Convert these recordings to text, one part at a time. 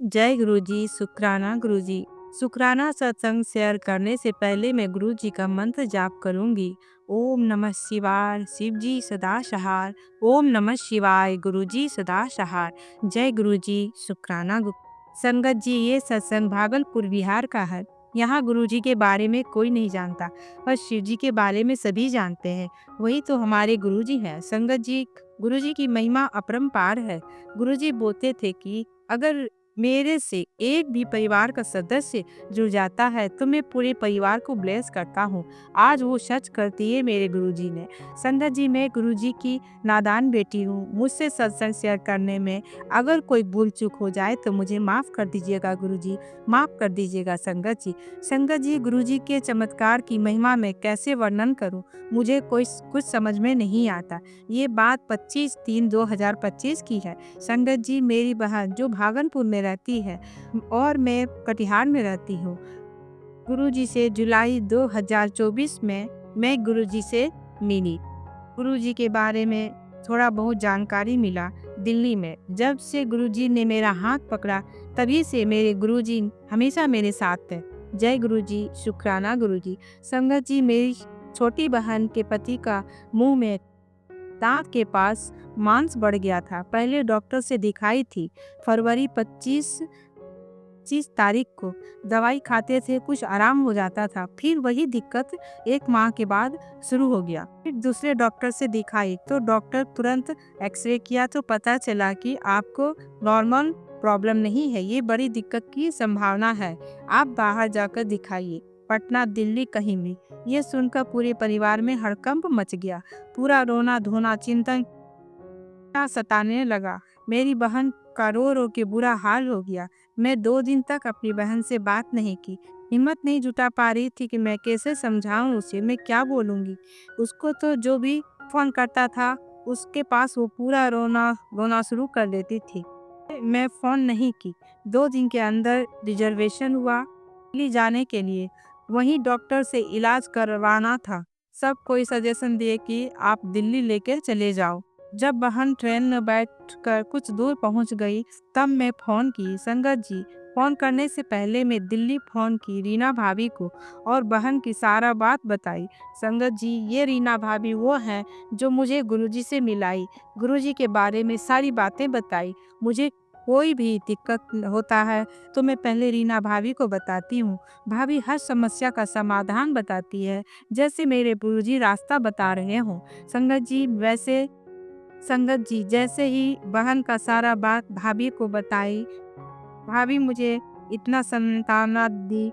जय गुरुजी, शुक्राना गुरुजी। शुक्राना सत्संग शेयर करने से पहले मैं गुरुजी का मंत्र जाप करूंगी। ओम नमः शिवाय, शिव जी सदा सहाय। ओम नमः शिवाय, गुरुजी सदा सहाय। जय गुरुजी, शुक्राना संगत जी, ये सत्संग भागलपुर बिहार का है। यहाँ गुरुजी के बारे में कोई नहीं जानता, पर शिव जी के बारे में सभी जानते हैं। वही तो हमारे गुरुजी हैं। संगत जी, गुरुजी की महिमा अपरंपार है। गुरुजी बोलते थे कि अगर मेरे से एक भी परिवार का सदस्य जुड़ जाता है तो मैं पूरे परिवार को ब्लेस करता हूँ। आज वो सच करती है मेरे गुरुजी ने। संगत जी, मैं गुरुजी की नादान बेटी हूँ। मुझसे सत्संग शेयर करने में अगर कोई भूल चूक हो जाए तो मुझे माफ़ कर दीजिएगा गुरुजी, माफ़ कर दीजिएगा संगत जी। संगत जी, गुरुजी के चमत्कार की महिमा में कैसे वर्णन करूँ, मुझे कोई कुछ समझ में नहीं आता। ये बात 25/3/2025 की है। संगत जी, मेरी बहन जो भागलपुर में रहती है और मैं कटिहार में रहती हूँ, गुरुजी से जुलाई 2024 में मैं गुरुजी से मिली। गुरुजी के बारे में थोड़ा बहुत जानकारी मिला दिल्ली में। जब से गुरुजी ने मेरा हाथ पकड़ा, तभी से मेरे गुरुजी हमेशा मेरे साथ थे। जय गुरुजी, शुक्राना गुरुजी। संगत जी, मेरी छोटी बहन के पति का मुंह में दांत के पास मांस बढ़ गया था। पहले डॉक्टर से दिखाई थी। फरवरी 25 तारीख को दवाई खाते थे, कुछ आराम हो जाता था, फिर वही दिक्कत 1 माह के बाद शुरू हो गया। फिर दूसरे डॉक्टर से दिखाई तो डॉक्टर तुरंत एक्सरे किया तो पता चला कि आपको नॉर्मल प्रॉब्लम नहीं है, ये बड़ी दिक्कत की संभावना है, आप बाहर जाकर दिखाइए, पटना दिल्ली कहीं भी। ये सुनकर पूरे परिवार में हड़कंप मच गया। पूरा रोना धोना चिंतन सताने लगा। मेरी बहन का रो रो के बुरा हाल हो गया। मैं 2 दिन तक अपनी बहन से बात नहीं की। हिम्मत नहीं जुटा पा रही थी कि मैं कैसे समझाऊं उसे, मैं क्या बोलूंगी। उसको तो जो भी फोन करता था उसके पास वो पूरा रोना रोना शुरू कर देती थी। मैं फोन नहीं की। 2 दिन के अंदर रिजर्वेशन हुआ दिल्ली जाने के लिए। वहीं डॉक्टर से इलाज करवाना था। सब कोई सजेशन दिए कि आप दिल्ली लेकर चले जाओ। जब बहन ट्रेन में बैठकर कुछ दूर पहुंच गई, तब मैं फोन की। संगत जी, फोन करने से पहले मैं दिल्ली फोन की रीना भाभी को और बहन की सारा बात बताई। संगत जी, ये रीना भाभी वो हैं जो मुझे गुरुजी से मिलाई, गुरुजी के बारे में सारी बातें बताई। मुझे कोई भी दिक्कत होता है तो मैं पहले रीना भाभी को बताती हूँ। भाभी हर समस्या का समाधान बताती है, जैसे मेरे गुरुजी रास्ता बता रहे हों। संगत जी, जैसे ही बहन का सारा बात भाभी को बताई, भाभी मुझे इतना सांत्वना दी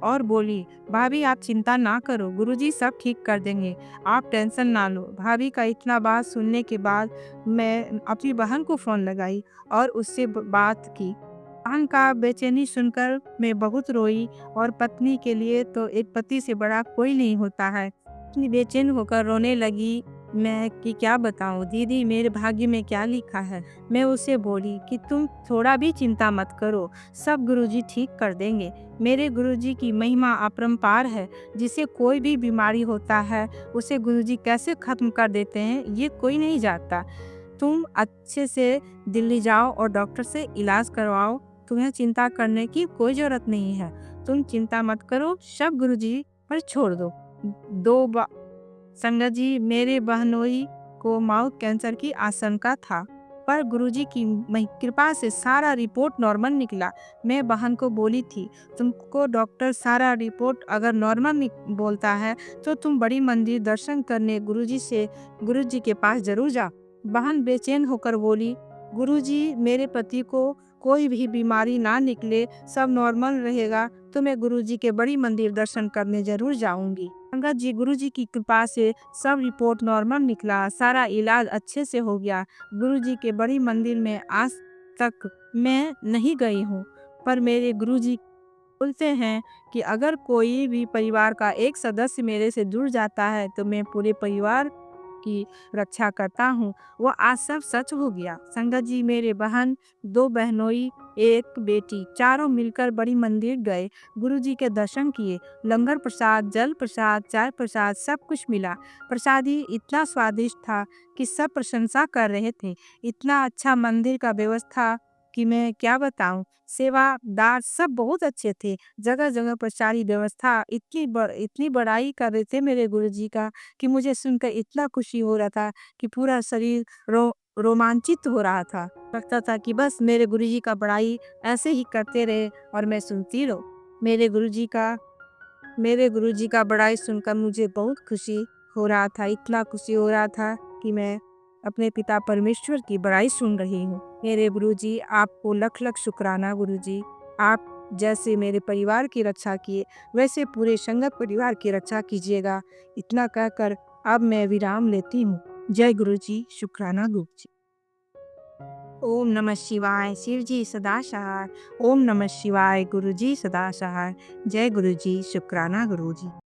और बोली, भाभी आप चिंता ना करो, गुरुजी सब ठीक कर देंगे, आप टेंशन ना लो। भाभी का इतना बात सुनने के बाद मैं अपनी बहन को फ़ोन लगाई और उससे बात की। बहन का बेचैनी सुनकर मैं बहुत रोई और पत्नी के लिए तो एक पति से बड़ा कोई नहीं होता है। इतनी बेचैन होकर रोने लगी मैं कि क्या बताऊं दीदी, मेरे भाग्य में क्या लिखा है। मैं उसे बोली कि तुम थोड़ा भी चिंता मत करो, सब गुरुजी ठीक कर देंगे। मेरे गुरुजी की महिमा अपरंपार है। जिसे कोई भी बीमारी होता है उसे गुरुजी कैसे खत्म कर देते हैं ये कोई नहीं जानता। तुम अच्छे से दिल्ली जाओ और डॉक्टर से इलाज करवाओ। तुम्हें चिंता करने की कोई ज़रूरत नहीं है। तुम चिंता मत करो, सब गुरुजी पर छोड़ दो। दो बा संगत जी, मेरे बहनोई को माउथ कैंसर की आशंका था, पर गुरुजी की कृपा से सारा रिपोर्ट नॉर्मल निकला। मैं बहन को बोली थी, तुमको डॉक्टर सारा रिपोर्ट अगर नॉर्मल बोलता है तो तुम बड़ी मंदिर दर्शन करने गुरुजी के पास जरूर जाओ। बहन बेचैन होकर बोली, गुरुजी मेरे पति को कोई भी बीमारी ना निकले, सब नॉर्मल रहेगा तो मैं गुरुजी के बड़ी मंदिर दर्शन करने जरूर जाऊंगी। संगत जी, गुरुजी की कृपा से सब रिपोर्ट नॉर्मल निकला, सारा इलाज अच्छे से हो गया। गुरुजी के बड़ी मंदिर में आज तक मैं नहीं गई हूँ, पर मेरे गुरुजी बोलते हैं कि अगर कोई भी परिवार का एक सदस्य मेरे से जुड़ जाता है तो मैं पूरे परिवार की रक्षा करता हूँ। वो आज सब सच हो गया। संगत जी, मेरे बहन, 2 बहनोई, एक बेटी, चारों मिलकर बड़ी मंदिर गए, गुरुजी के दर्शन किए, लंगर प्रसाद, जल प्रसाद, चाय प्रसाद सब कुछ मिला। प्रसादी इतना स्वादिष्ट था कि सब प्रशंसा कर रहे थे। इतना अच्छा मंदिर का व्यवस्था कि मैं क्या बताऊँ। सेवादार सब बहुत अच्छे थे। जगह-जगह पर सारी व्यवस्था इतनी बड़ाई कर रहे थे मेरे गुरुजी का कि मुझे सुनकर इतना खुशी हो रहा था कि पूरा शरीर रोमांचित हो रहा था। लगता था कि बस मेरे गुरुजी का बड़ाई ऐसे ही करते रहे और मैं सुनती रहूँ। मेरे गुरुजी का मेरे गुरुजी का बड़ाई सुनकर मुझे बहुत खुशी हो रहा था, इतना खुशी हो रहा था कि मैं अपने पिता परमेश्वर की बड़ाई सुन रही हूँ। मेरे गुरुजी, आपको लख-लख शुक्राना गुरुजी। आप जैसे मेरे परिवार की रक्षा किए, वैसे पूरे संगत परिवार की रक्षा कीजिएगा। इतना कहकर अब मैं विराम लेती हूँ। जय गुरुजी, शुक्राना गुरुजी। ओम नमः शिवाय, शिव जी सदा सहाय। ओम नमः शिवाय, गुरुजी सदा सहाय। जय गुरुजी, शुक्राना गुरुजी।